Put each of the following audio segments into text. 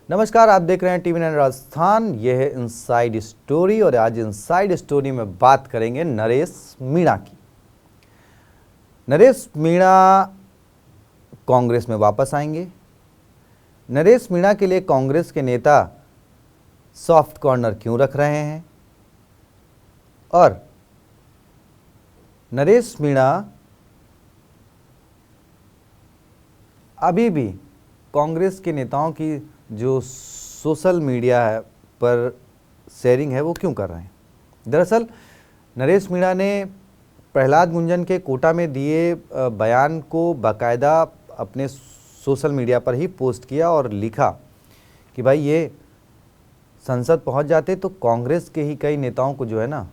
नमस्कार, आप देख रहे हैं टीवी 9 राजस्थान। यह है इनसाइड स्टोरी और आज इनसाइड स्टोरी में बात करेंगे नरेश मीणा की। नरेश मीणा कांग्रेस में वापस आएंगे। नरेश मीणा के लिए कांग्रेस के नेता सॉफ्ट कॉर्नर क्यों रख रहे हैं और नरेश मीणा अभी भी कांग्रेस के नेताओं की जो सोशल मीडिया पर शेयरिंग है वो क्यों कर रहे हैं। दरअसल नरेश मीणा ने प्रहलाद गुंजन के कोटा में दिए बयान को बाकायदा अपने सोशल मीडिया पर ही पोस्ट किया और लिखा कि भाई ये संसद पहुंच जाते तो कांग्रेस के ही कई नेताओं को जो है ना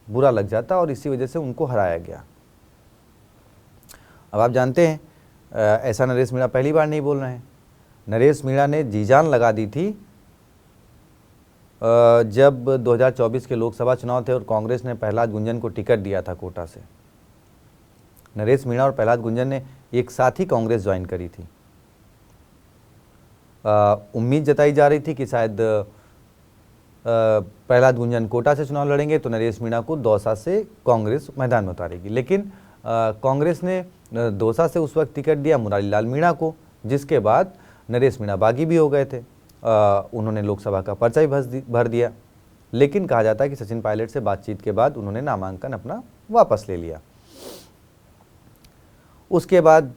बुरा लग जाता और इसी वजह से उनको हराया गया। अब आप जानते हैं ऐसा नरेश मीणा पहली बार नहीं बोल रहे हैं। नरेश मीणा ने जी जान लगा दी थी जब 2024 के लोकसभा चुनाव थे और कांग्रेस ने प्रहलाद गुंजन को टिकट दिया था कोटा से। नरेश मीणा और प्रहलाद गुंजन ने एक साथ ही कांग्रेस ज्वाइन करी थी। उम्मीद जताई जा रही थी कि शायद प्रहलाद गुंजन कोटा से चुनाव लड़ेंगे तो नरेश मीणा को दौसा से कांग्रेस मैदान में उतारेगी, लेकिन कांग्रेस ने दौसा से उस वक्त टिकट दिया मुरारी लाल मीणा को, जिसके बाद नरेश मीणा बागी भी हो गए थे। उन्होंने लोकसभा का पर्चा भी भर दिया, लेकिन कहा जाता है कि सचिन पायलट से बातचीत के बाद उन्होंने नामांकन अपना वापस ले लिया। उसके बाद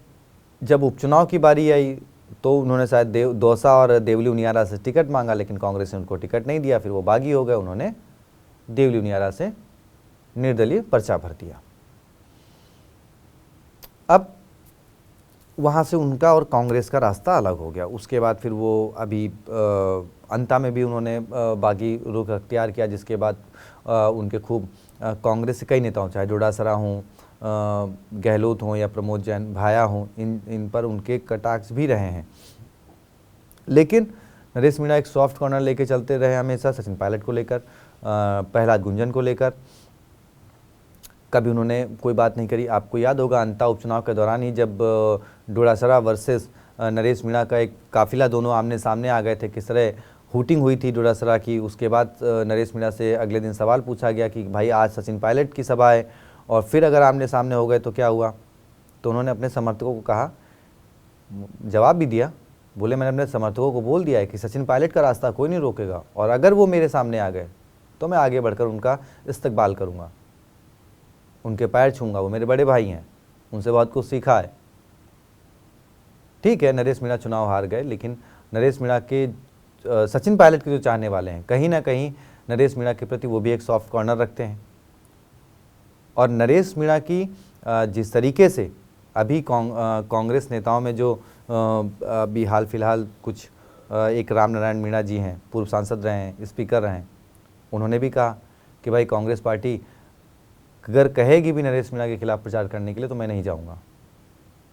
जब उपचुनाव की बारी आई तो उन्होंने शायद दौसा और देवली उनियारा से टिकट मांगा, लेकिन कांग्रेस ने उनको टिकट नहीं दिया। फिर वो बागी हो गए, उन्होंने देवली उनियारा से निर्दलीय पर्चा भर दिया। अब वहाँ से उनका और कांग्रेस का रास्ता अलग हो गया। उसके बाद फिर वो अभी अंता में भी उन्होंने बागी रुख अख्तियार किया, जिसके बाद उनके खूब कांग्रेस से कई नेताओं, चाहे डोडासरा हों, गहलोत हों या प्रमोद जैन भाया हों, इन पर उनके कटाक्ष भी रहे हैं। लेकिन नरेश मीणा एक सॉफ्ट कॉर्नर लेके चलते रहे हमेशा, सचिन पायलट को लेकर, प्रहलाद गुंजन को लेकर कभी उन्होंने कोई बात नहीं करी। आपको याद होगा अंता उपचुनाव के दौरान ही जब डोडासरा वर्सेस नरेश मीणा का एक काफिला दोनों आमने सामने आ गए थे, किस तरह हूटिंग हुई थी डोडासरा की। उसके बाद नरेश मीणा से अगले दिन सवाल पूछा गया कि भाई आज सचिन पायलट की सभा है और फिर अगर आमने सामने हो गए तो क्या हुआ। तो उन्होंने अपने समर्थकों को कहा, जवाब भी दिया, बोले मैंने अपने समर्थकों को बोल दिया है कि सचिन पायलट का रास्ता कोई नहीं रोकेगा और अगर वो मेरे सामने आ गए तो मैं आगे बढ़कर उनका इस्तकबाल करूँगा, उनके पैर छूंगा, वो मेरे बड़े भाई हैं, उनसे बहुत कुछ सीखा है। ठीक है, नरेश मीणा चुनाव हार गए, लेकिन नरेश मीणा के सचिन पायलट के जो चाहने वाले हैं कहीं ना कहीं नरेश मीणा के प्रति वो भी एक सॉफ्ट कॉर्नर रखते हैं। और नरेश मीणा की जिस तरीके से अभी कांग्रेस नेताओं में जो अभी हाल फिलहाल कुछ एक राम नारायण मीणा जी हैं, पूर्व सांसद रहे हैं, स्पीकर रहे हैं, उन्होंने भी कहा कि भाई कांग्रेस पार्टी अगर कहेगी भी नरेश मीणा के खिलाफ प्रचार करने के लिए तो मैं नहीं जाऊंगा,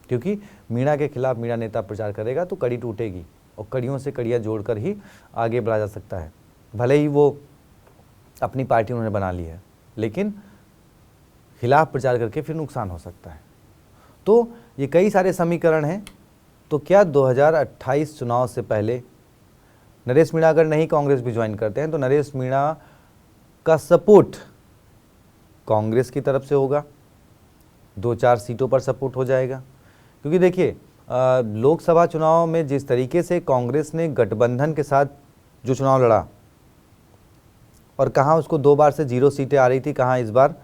क्योंकि मीणा के खिलाफ मीणा नेता प्रचार करेगा तो कड़ी टूटेगी और कड़ियों से कड़ियाँ जोड़कर ही आगे बढ़ा जा सकता है। भले ही वो अपनी पार्टी उन्होंने बना ली है, लेकिन खिलाफ प्रचार करके फिर नुकसान हो सकता है। तो ये कई सारे समीकरण हैं। तो क्या 2028 चुनाव से पहले नरेश मीणा अगर नहीं कांग्रेस भी ज्वाइन करते हैं तो नरेश मीणा का सपोर्ट कांग्रेस की तरफ से होगा, 2-4 सीटों पर सपोर्ट हो जाएगा। क्योंकि देखिए लोकसभा चुनाव में जिस तरीके से कांग्रेस ने गठबंधन के साथ जो चुनाव लड़ा और कहाँ उसको 2 बार से 0 सीटें आ रही थी, कहाँ इस बार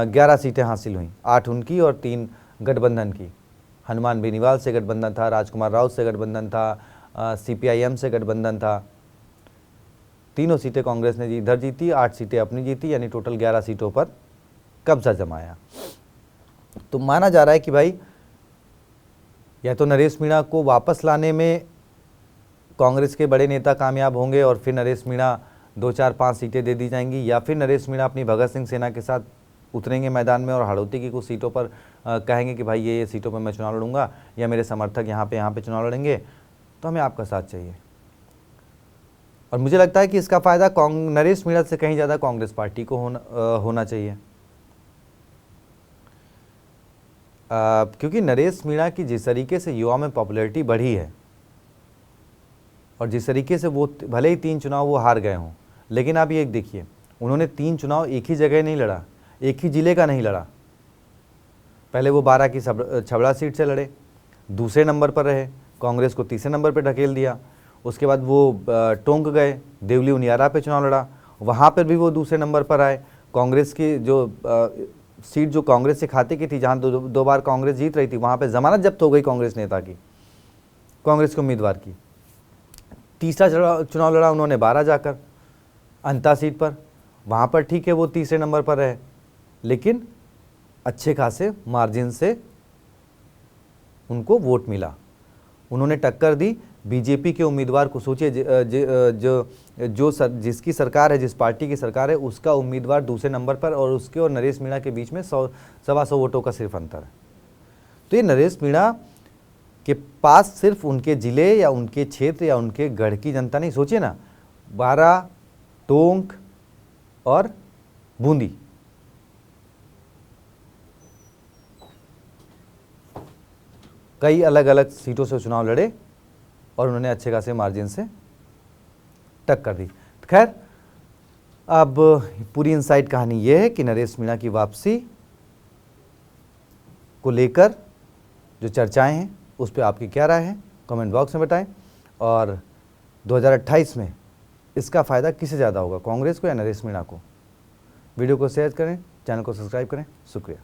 11 सीटें हासिल हुई, 8 उनकी और 3 गठबंधन की। हनुमान बेनीवाल से गठबंधन था, राजकुमार राउत से गठबंधन था, CPIM से गठबंधन था। तीनों सीटें कांग्रेस ने इधर जीती, 8 सीटें अपनी जीती, यानी टोटल 11 सीटों पर कब्जा जमाया। तो माना जा रहा है कि भाई या तो नरेश मीणा को वापस लाने में कांग्रेस के बड़े नेता कामयाब होंगे और फिर नरेश मीणा 2-4-5 सीटें दे दी जाएंगी, या फिर नरेश मीणा अपनी भगत सिंह सेना के साथ उतरेंगे मैदान में और हड़ौती की कुछ सीटों पर कहेंगे कि भाई ये सीटों पर मैं चुनाव लड़ूंगा या मेरे समर्थक यहाँ पे चुनाव लड़ेंगे, तो हमें आपका साथ चाहिए। और मुझे लगता है कि इसका फ़ायदा नरेश मीणा से कहीं ज़्यादा कांग्रेस पार्टी को होना चाहिए। क्योंकि नरेश मीणा की जिस तरीके से युवा में पॉपुलैरिटी बढ़ी है और जिस तरीके से वो भले ही 3 चुनाव वो हार गए हों, लेकिन आप ये देखिए उन्होंने 3 चुनाव एक ही जगह नहीं लड़ा, एक ही ज़िले का नहीं लड़ा। पहले वो 12 की छबड़ा सीट से लड़े, दूसरे नंबर पर रहे, कांग्रेस को तीसरे नंबर पर ढकेल दिया। उसके बाद वो टोंक गए, देवली उनियारा पे चुनाव लड़ा, वहाँ पर भी वो दूसरे नंबर पर आए। कांग्रेस की जो सीट जो कांग्रेस से खाते की थी, जहाँ दो बार कांग्रेस जीत रही थी, वहाँ पे जमानत जब्त हो गई कांग्रेस नेता की, कांग्रेस के उम्मीदवार की। तीसरा चुनाव लड़ा उन्होंने 12 जाकर अंता सीट पर, वहाँ पर ठीक है वो तीसरे नंबर पर रहे, लेकिन अच्छे खासे मार्जिन से उनको वोट मिला। उन्होंने टक्कर दी बीजेपी के उम्मीदवार को। सोचिए जिसकी सरकार है, जिस पार्टी की सरकार है, उसका उम्मीदवार दूसरे नंबर पर और उसके और नरेश मीणा के बीच में 100-125 वोटों का सिर्फ अंतर है। तो ये नरेश मीणा के पास सिर्फ उनके ज़िले या उनके क्षेत्र या उनके गढ़ की जनता नहीं, सोचिए ना, 12, टोंक और बूंदी, कई अलग अलग सीटों से चुनाव लड़े और उन्होंने अच्छे खासे मार्जिन से टक्कर दी। खैर, अब पूरी इनसाइड कहानी यह है कि नरेश मीणा की वापसी को लेकर जो चर्चाएं हैं उस पर आपकी क्या राय है, कमेंट बॉक्स में बताएं। और 2028 में इसका फ़ायदा किसे ज़्यादा होगा, कांग्रेस को या नरेश मीणा को? वीडियो को शेयर करें, चैनल को सब्सक्राइब करें। शुक्रिया।